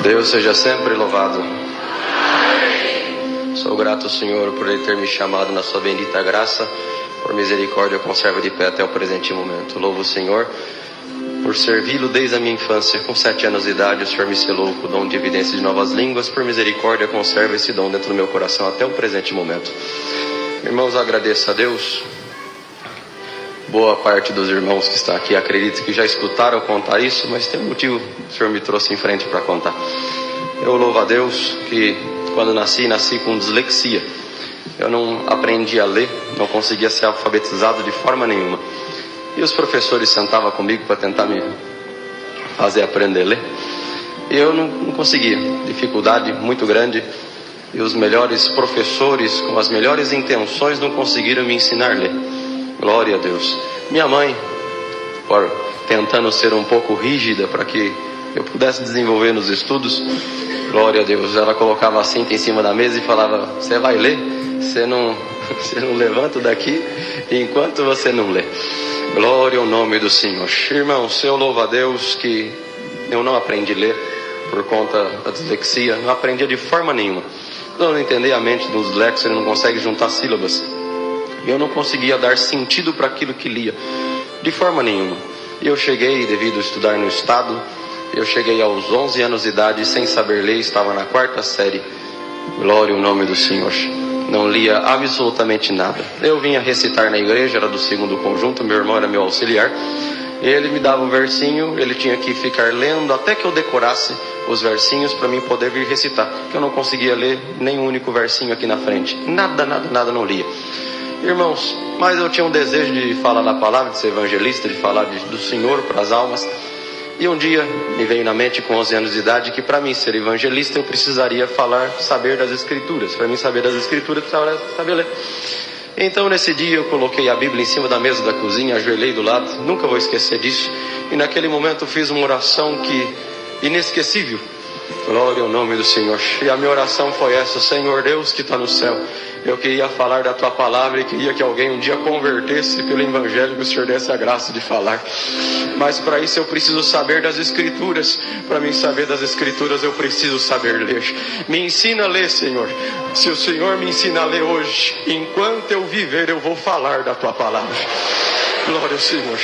Deus seja sempre louvado. Sou grato ao Senhor por Ele ter me chamado na sua bendita graça. Por misericórdia, conserva de pé até o presente momento. Louvo o Senhor por servi-lo desde a minha infância. Com 7 anos de idade, o Senhor me selou com o dom de evidência de novas línguas. Por misericórdia, conserva esse dom dentro do meu coração até o presente momento. Irmãos, agradeço a Deus. Boa parte dos irmãos que está aqui acredito que já escutaram contar isso, mas tem um motivo que o Senhor me trouxe em frente para contar. Eu louvo a Deus que quando nasci com dislexia. Eu não aprendi a ler, não conseguia ser alfabetizado de forma nenhuma. E os professores sentavam comigo para tentar me fazer aprender a ler. E eu não conseguia, dificuldade muito grande. E os melhores professores, com as melhores intenções, não conseguiram me ensinar a ler. Glória a Deus. Minha mãe, tentando ser um pouco rígida para que eu pudesse desenvolver nos estudos, glória a Deus, ela colocava a cinta em cima da mesa e falava: você vai ler? Você não levanta daqui enquanto você não lê. Glória ao nome do Senhor. Irmãos, eu louvo a Deus que eu não aprendi a ler por conta da dislexia, não aprendia de forma nenhuma. Eu não entendi a mente do dislexo, ele não consegue juntar sílabas. E eu não conseguia dar sentido para aquilo que lia, de forma nenhuma. E eu cheguei, devido a estudar no estado, eu cheguei aos 11 anos de idade sem saber ler, estava na 4ª série. Glória ao nome do Senhor. Não lia absolutamente nada. Eu vinha recitar na igreja, era do 2º conjunto, meu irmão era meu auxiliar. Ele me dava um versinho, ele tinha que ficar lendo até que eu decorasse os versinhos para mim poder vir recitar. Eu não conseguia ler nem um único versinho aqui na frente. Nada não lia. Irmãos, mas eu tinha um desejo de falar da palavra, de ser evangelista, de falar do Senhor para as almas. E um dia me veio na mente com 11 anos de idade que para mim ser evangelista eu precisaria saber das Escrituras. Para mim saber das Escrituras eu precisava saber ler. Então nesse dia eu coloquei a Bíblia em cima da mesa da cozinha, ajoelhei do lado, nunca vou esquecer disso. E naquele momento eu fiz uma oração inesquecível. Glória ao nome do Senhor. E a minha oração foi essa: Senhor Deus que está no céu, eu queria falar da tua palavra e queria que alguém um dia convertesse pelo evangelho, que o Senhor desse a graça de falar. Mas para isso eu preciso saber das Escrituras. Para mim saber das Escrituras eu preciso saber ler. Me ensina a ler, Senhor. Se o Senhor me ensina a ler hoje, enquanto eu viver eu vou falar da tua palavra. Glória ao Senhor.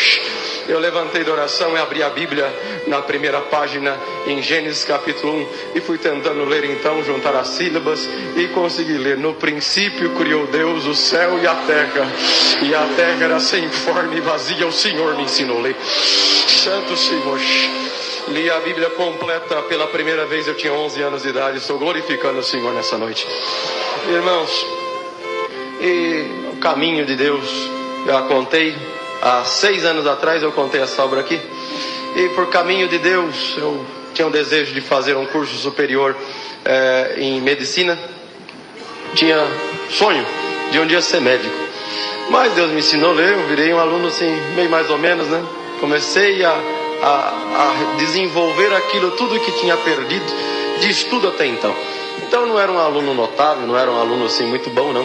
Eu levantei da oração e abri a Bíblia na primeira página, em Gênesis capítulo 1, e fui tentando ler então, juntar as sílabas, e consegui ler: no princípio criou Deus o céu e a terra era sem forma e vazia, o Senhor me ensinou a ler. Santo Senhor. Li a Bíblia completa pela primeira vez, eu tinha 11 anos de idade, estou glorificando o Senhor nessa noite. Irmãos, e o caminho de Deus, eu a contei. Há 6 anos atrás eu contei essa obra aqui. E por caminho de Deus eu tinha um desejo de fazer um curso superior em medicina. Tinha sonho de um dia ser médico. Mas Deus me ensinou a ler, eu virei um aluno assim, meio mais ou menos, né? Comecei a desenvolver aquilo tudo que tinha perdido de estudo até então. Então não era um aluno notável, não era um aluno assim muito bom, não.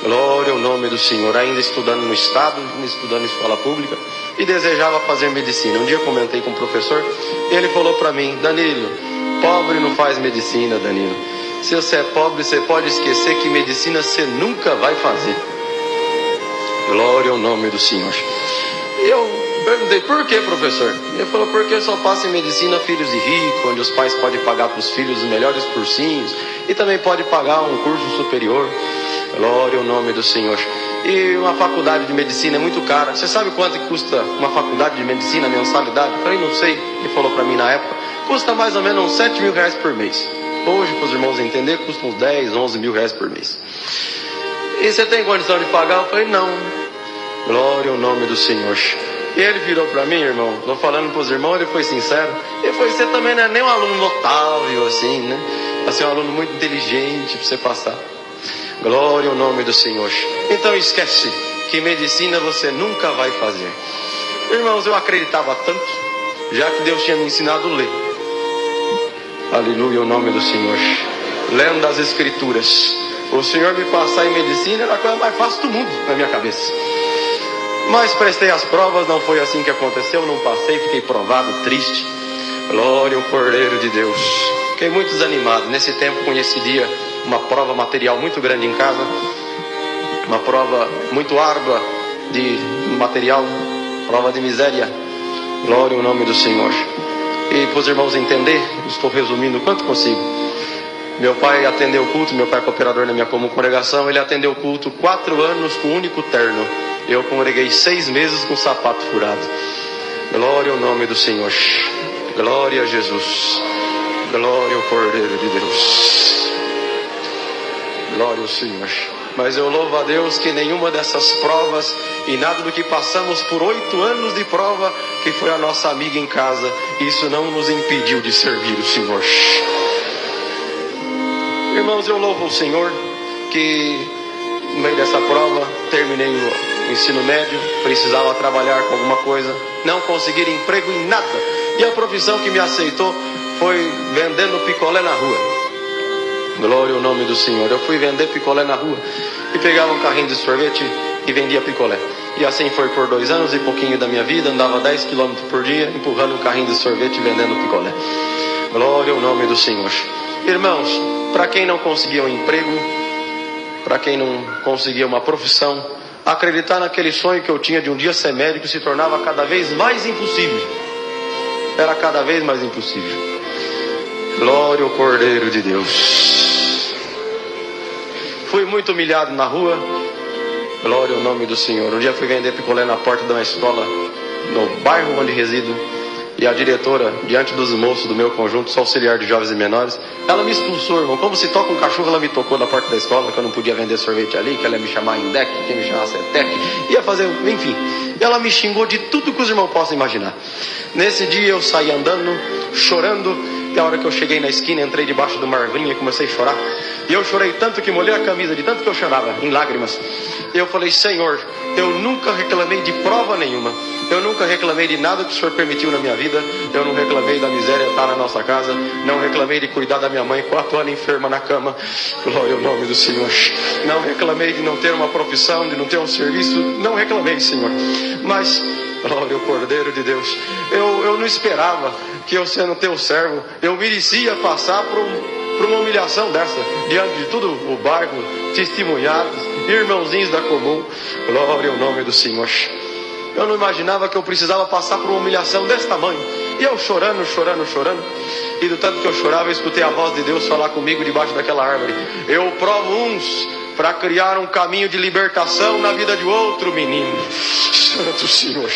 Glória ao nome do Senhor. Ainda estudando no estado, estudando em escola pública, e desejava fazer medicina. Um dia eu comentei com o professor, e ele falou para mim: Danilo, pobre não faz medicina, Danilo. Se você é pobre, você pode esquecer que medicina você nunca vai fazer. Glória ao nome do Senhor. E eu perguntei: por que, professor? Ele falou: porque só passa em medicina filhos de rico, onde os pais podem pagar para os filhos os melhores cursinhos, e também pode pagar um curso superior. Glória ao nome do Senhor. E uma faculdade de medicina é muito cara. Você sabe quanto que custa uma faculdade de medicina, a mensalidade? Eu falei: não sei. Ele falou para mim na época: custa mais ou menos uns 7 mil reais por mês. Hoje, para os irmãos entenderem, custa uns 10, 11 mil reais por mês. E você tem condição de pagar? Eu falei: não. Glória ao nome do Senhor. E ele virou para mim, irmão, estou falando para os irmãos, ele foi sincero. Ele falou: você também não é nem um aluno notável assim, né? Você é um aluno muito inteligente para você passar. Glória ao nome do Senhor. Então esquece que medicina você nunca vai fazer. Irmãos, eu acreditava tanto, já que Deus tinha me ensinado a ler. Aleluia, o nome do Senhor. Lendo as Escrituras, o Senhor me passar em medicina era a coisa mais fácil do mundo na minha cabeça. Mas prestei as provas, não foi assim que aconteceu, não passei, fiquei provado, triste. Glória ao Cordeiro de Deus. Fiquei muito desanimado. Nesse tempo coincidia uma prova material muito grande em casa, uma prova muito árdua de material, prova de miséria. Glória ao nome do Senhor. E para os irmãos entender, estou resumindo o quanto consigo. Meu pai atendeu o culto, meu pai é cooperador na minha comum congregação, ele atendeu o culto 4 anos com um único terno. Eu congreguei 6 meses com sapato furado. Glória ao nome do Senhor. Glória a Jesus. Glória ao Cordeiro de Deus. Glória ao Senhor. Mas eu louvo a Deus que nenhuma dessas provas e nada do que passamos por 8 anos de prova, que foi a nossa amiga em casa, isso não nos impediu de servir o Senhor. Irmãos, eu louvo o Senhor que no meio dessa prova terminei o ensino médio, precisava trabalhar com alguma coisa, não conseguir emprego em nada, e a profissão que me aceitou foi vendendo picolé na rua. Glória ao nome do Senhor. Eu fui vender picolé na rua e pegava um carrinho de sorvete e vendia picolé. E assim foi por 2 anos e pouquinho da minha vida. Andava 10 km por dia empurrando um carrinho de sorvete e vendendo picolé. Glória ao nome do Senhor. Irmãos, para quem não conseguia um emprego, para quem não conseguia uma profissão, acreditar naquele sonho que eu tinha de um dia ser médico se tornava cada vez mais impossível. Era cada vez mais impossível. Glória ao Cordeiro de Deus. Fui muito humilhado na rua. Glória ao nome do Senhor. Um dia fui vender picolé na porta de uma escola no bairro onde resido, e a diretora, diante dos moços do meu conjunto, sou auxiliar de jovens e menores, ela me expulsou, irmão. Como se toca um cachorro, ela me tocou na porta da escola, que eu não podia vender sorvete ali, que ela ia me chamar em DEC, que ia me chamar CETEC, ia fazer, enfim. Ela me xingou de tudo que os irmãos possam imaginar. Nesse dia eu saí andando, chorando. E a hora que eu cheguei na esquina, entrei debaixo de uma arvorinha e comecei a chorar. E eu chorei tanto que molhei a camisa, de tanto que eu chorava, em lágrimas. E eu falei: Senhor, eu nunca reclamei de prova nenhuma. Eu nunca reclamei de nada que o Senhor permitiu na minha vida. Eu não reclamei da miséria estar na nossa casa. Não reclamei de cuidar da minha mãe 4 anos enferma na cama. Glória ao nome do Senhor. Não reclamei de não ter uma profissão, de não ter um serviço. Não reclamei, Senhor. Mas, glória ao Cordeiro de Deus, eu não esperava que eu, sendo teu servo, eu merecia passar por uma humilhação dessa, diante de todo o bairro, testemunhados, irmãozinhos da comum. Glória ao nome do Senhor. Eu não imaginava que eu precisava passar por uma humilhação desse tamanho. E eu chorando. E do tanto que eu chorava, eu escutei a voz de Deus falar comigo debaixo daquela árvore: eu provo uns para criar um caminho de libertação na vida de outro menino. Santo Senhor.